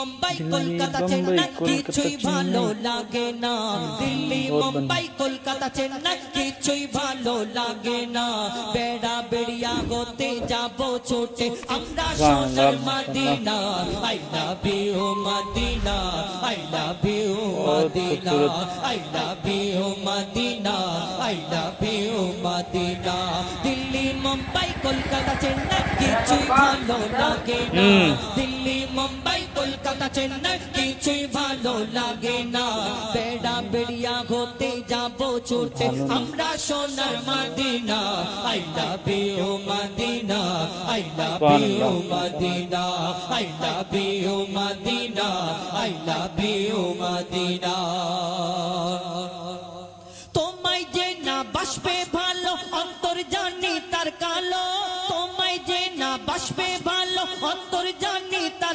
মুম্বাই কলকাতা চেন্নাই কিছুই ভালো লাগে না, দিল্লি মুম্বাই কলকাতা চেন্নাই কিছুই ভালো লাগে না, বেড়া বেড়িয়া হতে যাব ছুটে আমরা সোনার Medina, I love you Medina, I love you Medina, I love you Medina, I love you Medina. Delhi Mumbai Kolkata Chennai কিছুই ভালো লাগে না, দিল্লি মুম্বাই কলকাতা চেন্নাই কিছুই ভালো লাগে না, বেড়া বেড়িয়া হতে যাব ছুটে আমরা সোনার Medina, I love you Medina, I love you Medina, I love you Medina, I love you Medina. তোমায় যে না বাসবে ভালো অন্তর জানি তার কালো, তোমায় যে না বাসবে ভালো অন্তর জানি তার